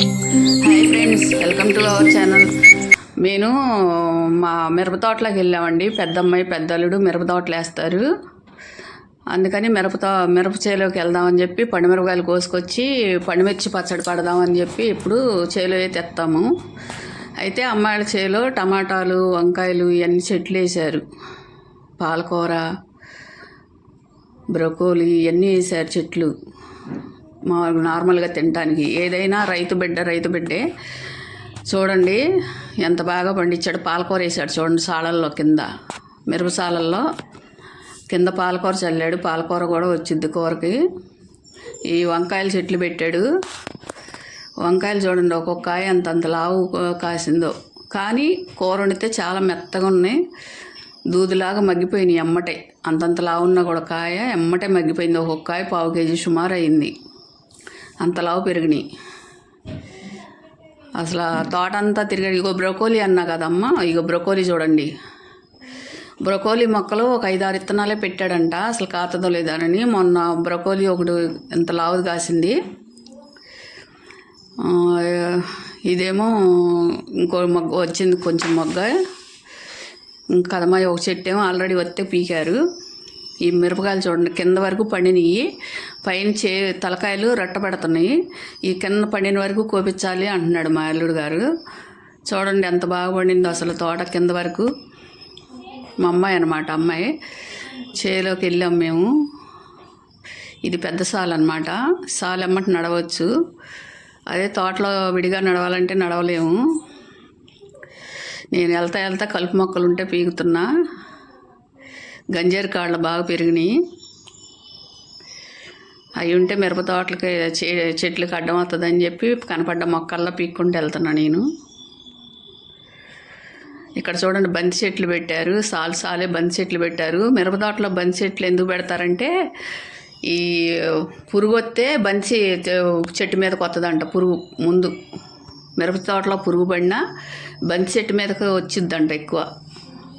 Hi friends, welcome to our channel. నేను మా మిరప తోటలోకి వెళ్ళామండి. పెద్దమ్మాయి పెద్దల్లుడు మిరప తోటలు వేస్తారు. అందుకని మిరప చేలోకి వెళ్దామని చెప్పి పండుమిరపకాయలు కోసుకొచ్చి పండుమిర్చి పచ్చడి పడదామని చెప్పి ఇప్పుడు చేలో తెస్తాము. అయితే అమ్మాయిల చేలో టమాటాలు, వంకాయలు ఇవన్నీ చెట్లు వేశారు. పాలకూర, బ్రొకోలీ ఇవన్నీ వేశారు చెట్లు. నార్మల్గా తినడానికి ఏదైనా రైతు బిడ్డే. చూడండి ఎంత బాగా పండించాడు. పాలకూర వేసాడు చూడండి, సాలల్లో కింద మిరప సాలల్లో కింద పాలకూర చల్లాడు. పాలకూర కూడా వచ్చింది కూరకి. ఈ వంకాయల చెట్లు పెట్టాడు. వంకాయలు చూడండి, ఒక్కొక్క కాయ అంతంత లావు కాసిందో, కానీ కూర వండితే చాలా మెత్తగా ఉన్నాయి. దూదిలాగా మగ్గిపోయినాయి ఎమ్మటే. అంతంత లావు ఉన్న కూడా కాయ ఎమ్మటే మగ్గిపోయింది. ఒక్కొక్క కాయ 1/2 కేజీ సుమారు అయింది. అంతలావు పెరిగినాయి. అసలు తోట అంతా తిరిగాడు. ఇగో బ్రొకోలీ అన్నా కదమ్మా, ఇగో బ్రొకోలీ చూడండి. బ్రొకోలీ మొక్కలు ఒక 5-6 విత్తనాలే పెట్టాడంట. అసలు కాతదో లేదానని మొన్న బ్రొకోలీ ఒకటి ఎంత లావుది కాసింది. ఇదేమో ఇంకో మొగ్గ వచ్చింది, కొంచెం మొగ్గ. ఇంకా కదమ్మాయి ఒక చెట్టు ఏమో ఆల్రెడీ వస్తే పీకారు. ఈ మిరపకాయలు చూడండి కింద వరకు పండినవి, పైన తలకాయలు రెట్ట పెడుతున్నాయి. ఈ కింద పండిన వరకు కోపించాలి అంటున్నాడు మా అల్లుడు గారు. చూడండి ఎంత బాగా పండిందో అసలు తోట కింద వరకు. మా అమ్మాయి అన్నమాట, అమ్మాయి చేలోకి వెళ్ళాం మేము. ఇది పెద్ద సాల్ అన్నమాట. సాల్ ఎమ్మటి నడవచ్చు. అదే తోటలో విడిగా నడవాలంటే నడవలేము. నేను వెళ్తా కలుపు మొక్కలు ఉంటే పీకుతున్నా. గంజేరు కాళ్ళు బాగా పెరిగినాయి. అవి ఉంటే మిరప తోటలకి చెట్లకి అడ్డం అవుతుందని చెప్పి కనపడ్డ మొక్కల్లో పీక్కుంటూ వెళ్తున్నా నేను. ఇక్కడ చూడండి బంతి చెట్లు పెట్టారు. సాలే బంతి చెట్లు పెట్టారు. మిరప తోటలో బంతి చెట్లు ఎందుకు పెడతారంటే, ఈ పురుగు వస్తే బంతి చెట్టు మీదకి వస్తుందంట. పురుగు ముందు మిరప తోటలో పురుగు పడినా బంతి చెట్టు మీదకి వచ్చిద్దంట ఎక్కువ.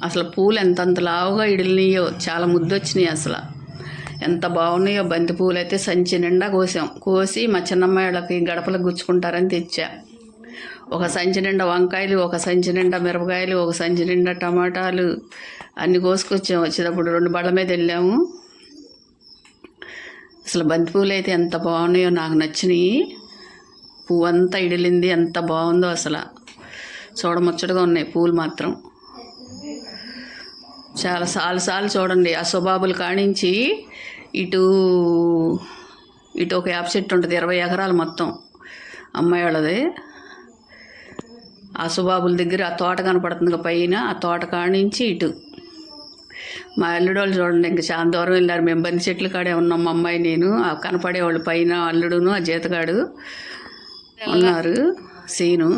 అసలు పూలు ఎంతంత లావుగా ఇడిలినాయో, చాలా ముద్దొచ్చినాయి. అసలు ఎంత బాగున్నాయో. బంతి పూలు అయితే సంచి నిండా కోసి మా చిన్నమ్మాయిలకి గడపలకు గుచ్చుకుంటారని తెచ్చా. ఒక సంచి నిండా వంకాయలు, ఒక సంచి నిండా మిరపకాయలు, ఒక సంచి నిండా టమాటాలు అన్నీ కోసుకొచ్చాము. వచ్చేటప్పుడు 2 బళ్ళ మీద వెళ్ళాము. అసలు బంతి పూలు అయితే ఎంత బాగున్నాయో, నాకు నచ్చినాయి. పువ్వు అంతా ఇడిలింది, ఎంత బాగుందో అసలు. చూడముచ్చటగా ఉన్నాయి పూలు మాత్రం. చాలా సాలు చూడండి. ఆ సుబాబులు కానించి ఇటు ఒక వేప చెట్టు ఉంటుంది, 20 ఎకరాలు మొత్తం అమ్మాయి వాళ్ళది. ఆ సుబాబుల దగ్గర ఆ తోట కనపడుతుంది పైన. ఆ తోట కానించి ఇటు మా అల్లుడోళ్ళు చూడండి, ఇంకా చాలా దూరం వెళ్ళారు. మేము బంతి చెట్ల కాడే ఉన్నాం, మా అమ్మాయి నేను. ఆ కనపడేవాళ్ళు పైన అల్లుడును ఆ జీతగాడు ఉన్నారు. సీను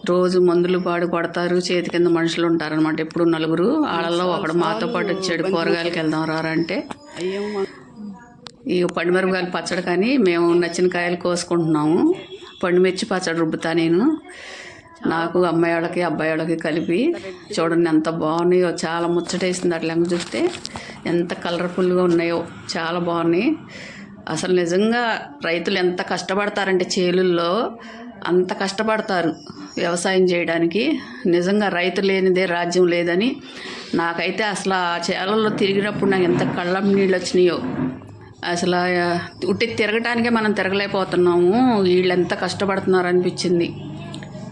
రోజు మందులు కొడతారు. చేతి కింద మనుషులు ఉంటారనమాట. ఎప్పుడు 4. వాళ్ళల్లో ఒకడు మాతో పాటు వచ్చాడు. కూరగాయలకి వెళ్దాం రారంటే. ఈ పండుమిరపకాయలు పచ్చడి కానీ మేము నచ్చిన కాయలు కోసుకుంటున్నాము. పండుమిర్చి పచ్చడి రుబ్బుతా నేను, నాకు అమ్మాయి వాళ్ళకి అబ్బాయి వాళ్ళకి కలిపి. చూడండి ఎంత బాగున్నాయో, చాలా ముచ్చటేసింది. అట్లా చూస్తే ఎంత కలర్ఫుల్గా ఉన్నాయో, చాలా బాగున్నాయి. అసలు నిజంగా రైతులు ఎంత కష్టపడతారంటే చేలుల్లో అంత కష్టపడతారు వ్యవసాయం చేయడానికి. నిజంగా రైతు లేనిదే రాజ్యం లేదని నాకైతే అసలు ఆ చేలల్లో తిరిగినప్పుడు నాకు ఎంత కళ్ళం నీళ్ళు వచ్చినాయో. అసలు ఉట్టి తిరగటానికే మనం తిరగలేకపోతున్నాము, వీళ్ళు ఎంత కష్టపడుతున్నారు అనిపించింది.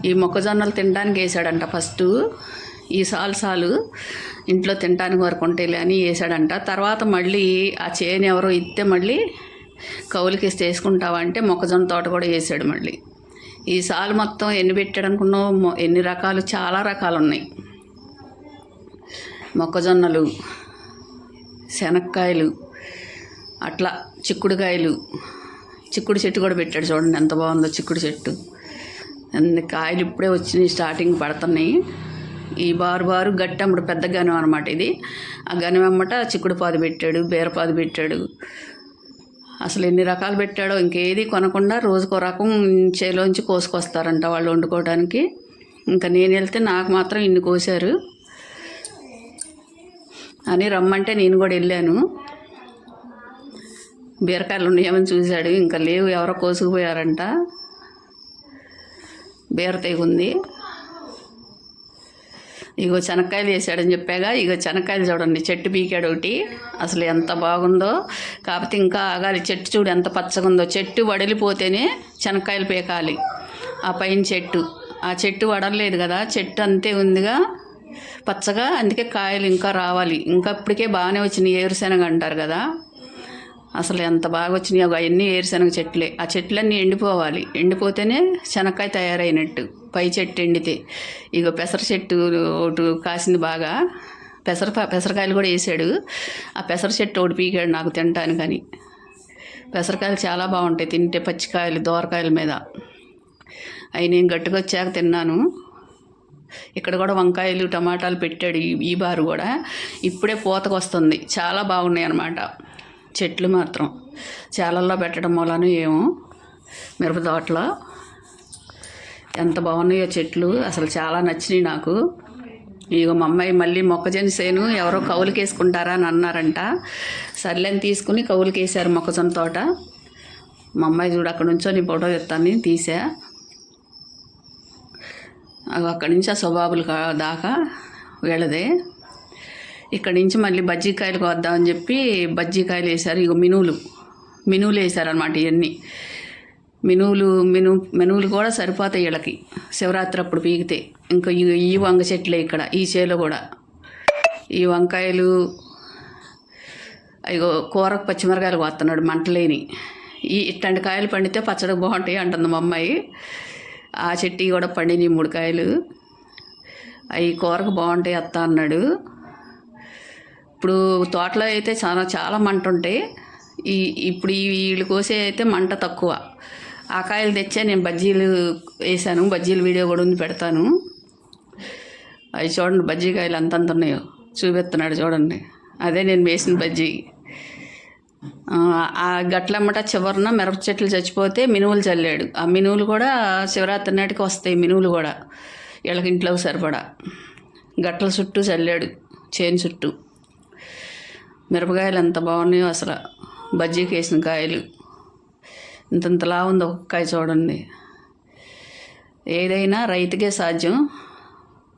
ఈ మొక్కజొన్నలు తినడానికి వేసాడంట ఫస్ట్. ఈ సాలు ఇంట్లో తినడానికి వరకు ఉంటాయిలే అని వేసాడంట. తర్వాత మళ్ళీ ఆ చేను ఎవరో ఇస్తే మళ్ళీ కౌలుకి వేసుకుంటావా అంటే మొక్కజొన్న తోట కూడా వేసాడు మళ్ళీ. ఈ సాలు మొత్తం ఎన్ని పెట్టాడు అనుకున్నావు? ఎన్ని రకాలు, చాలా రకాలు ఉన్నాయి. మొక్కజొన్నలు, శనక్కాయలు, అట్లా చిక్కుడుకాయలు. చిక్కుడు చెట్టు కూడా పెట్టాడు చూడండి ఎంత బాగుందో చిక్కుడు చెట్టు. అన్ని కాయలు ఇప్పుడే వచ్చినాయి, స్టార్టింగ్ పడుతున్నాయి. ఈ బారు గట్టెమ్మడు పెద్ద గనం అనమాట ఇది. ఆ గనం వెమ్మట చిక్కుడు పాదు పెట్టాడు, బీరపాదు పెట్టాడు. అసలు ఎన్ని రకాలు పెట్టాడో. ఇంకేది కొనకుండా రోజుకో రకం చేలోంచి కోసుకొస్తారంట వాళ్ళు వండుకోవడానికి. ఇంకా నేను వెళ్తే నాకు మాత్రం ఇన్ని కోసారు అని రమ్మంటే నేను కూడా వెళ్ళాను. బీరకాయలు ఉన్నాయేమని చూశాడు, ఇంకా లేవు, ఎవరో కోసుకుపోయారంట. బీరతీగ ఉంది. ఇగో శనక్కాయలు వేసాడని చెప్పాగా, ఇగో శనక్కాయలు చూడండి, చెట్టు పీకాడు ఒకటి. అసలు ఎంత బాగుందో. కాకపోతే ఇంకా ఆగాలి. చెట్టు చూడు ఎంత పచ్చగా ఉందో. చెట్టు వడిలిపోతేనే శనక్కాయలు పీకాలి. ఆ పైన చెట్టు, ఆ చెట్టు వడలేదు కదా, చెట్టు అంతే ఉందిగా పచ్చగా, అందుకే కాయలు ఇంకా రావాలి. ఇంకా ఇప్పటికే బాగానే వచ్చినాయి. ఏరుశనగ అంటారు కదా, అసలు ఎంత బాగా వచ్చినాయి. అవన్నీ ఏరుశనగ చెట్లే. ఆ చెట్లన్నీ ఎండిపోవాలి. ఎండిపోతేనే శనక్కాయ తయారైనట్టు. పై చెట్టు ఎండితే. ఇక పెసర చెట్టు ఒకటి కాసింది బాగా. పెసరకాయలు కూడా వేసాడు. ఆ పెసర చెట్టు ఒకటి పీకాడు నాకు తినటానికని. పెసరకాయలు చాలా బాగుంటాయి తింటే, పచ్చికాయలు దోరకాయల మీద. అవి నేను గట్టుకు వచ్చాక తిన్నాను. ఇక్కడ కూడా వంకాయలు టమాటాలు పెట్టాడు ఈ బారు కూడా. ఇప్పుడే పూతకు వస్తుంది. చాలా బాగున్నాయి అన్నమాట చెట్లు మాత్రం. చాలల్లో పెట్టడం వలన ఏమో మిరప తోటలో ఎంత బాగున్నాయో చెట్లు. అసలు చాలా నచ్చినాయి నాకు. ఇక మా అమ్మాయి మళ్ళీ మొక్కజొన్న సేను ఎవరో కౌలుకి వేసుకుంటారా అని అన్నారంట. సర్లేని తీసుకుని కౌలుకి వేసారు మొక్కజొన్న తోట. మా అమ్మాయి చూడు అక్కడ నుంచో నీ ఫోటో తెస్తాను తీసా. అక్కడి నుంచి ఆ స్వబాబులు దాకా వీళ్ళదే. ఇక్కడి నుంచి మళ్ళీ బజ్జీకాయలకు వద్దామని చెప్పి బజ్జీకాయలు వేశారు. ఇక మినువులు వేశారనమాట. ఇవన్నీ మినువులు కూడా సరిపోతాయి వీళ్ళకి శివరాత్రి అప్పుడు పీకితే. ఇంకా ఈ వంగ చెట్లే ఇక్కడ ఈ చేలో కూడా. ఈ వంకాయలు అయ్యో కూరకు పచ్చిమిరకాయలు కోస్తున్నాడు మంటలేని. ఇట్లాంటి కాయలు పండితే పచ్చడి బాగుంటాయి అంటుంది మా అమ్మాయి. ఆ చెట్టు కూడా పండినాయి 3 కాయలు. అవి కూరకు బాగుంటాయి అత్త అన్నాడు. ఇప్పుడు తోటలో అయితే చాలా మంట ఉంటాయి. ఇప్పుడు వీళ్ళు కోసే అయితే మంట తక్కువ. ఆ కాయలు తెచ్చే నేను బజ్జీలు వేసాను. బజ్జీలు వీడియో కూడా ఉంది, పెడతాను. అవి చూడండి బజ్జీకాయలు అంతంత ఉన్నాయో చూపిస్తున్నాడు చూడండి. అదే నేను వేసిన బజ్జీ. ఆ గట్లమ్మట చివరన మిరప చెట్లు చచ్చిపోతే మినువులు చల్లాడు. ఆ మినువులు కూడా శివరాత్రి నాటికి వస్తాయి. మినువులు కూడా వీళ్ళకి ఇంట్లోకి సరిపడా గట్ల చుట్టూ చల్లాడు, చేను చుట్టూ. మిరపకాయలు ఎంత బాగున్నాయో అసలు. బజ్జీకి వేసిన కాయలు ఇంతలా ఉంది ఒక కాయ చూడండి. ఏదైనా రైతుకే సాధ్యం,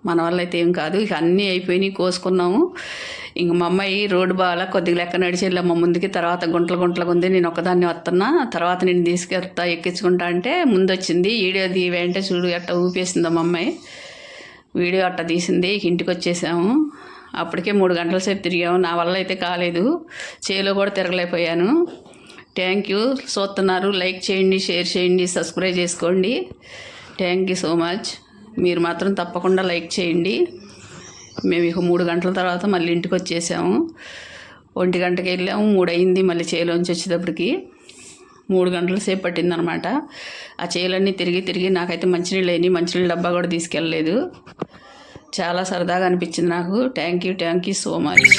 మన వల్ల అయితే ఏం కాదు. ఇక అన్నీ అయిపోయినాయి, కోసుకున్నాము. ఇంక మా అమ్మాయి రోడ్డు బాగా కొద్దిగా లెక్క నడిచి వెళ్ళాము ముందుకి. తర్వాత గుంటలుగా ఉంది. నేను ఒక్కదాన్ని వస్తున్నా, తర్వాత నేను తీసుకెళ్తా ఎక్కించుకుంటా అంటే ముందు వచ్చింది. వీడియో తీవేంటే చూడు అట్ట ఊపేసింది మా అమ్మాయి. వీడియో అట్ట తీసింది. ఇంటికి వచ్చేసాము. అప్పటికే 3 గంటల సేపు తిరిగాము. నా వల్ల అయితే కాలేదు, చేలో కూడా తిరగలేకపోయాను. Thank you. చూస్తున్నారు, లైక్ చేయండి, షేర్ చేయండి, సబ్స్క్రైబ్ చేసుకోండి. Thank you so much. మీరు మాత్రం తప్పకుండా లైక్ చేయండి. మేము ఇక 3 గంటల తర్వాత మళ్ళీ ఇంటికి వచ్చేసాము. 1 గంటకి వెళ్ళాము, 3 అయింది మళ్ళీ చేలోంచి వచ్చేటప్పటికి. 3 గంటల సేపు పట్టిందనమాట. ఆ చేలన్నీ తిరిగి నాకైతే మంచినీళ్ళు అయినాయి. మంచినీళ్ళ డబ్బా కూడా తీసుకెళ్ళలేదు. చాలా సరదాగా అనిపించింది నాకు. Thank you so much.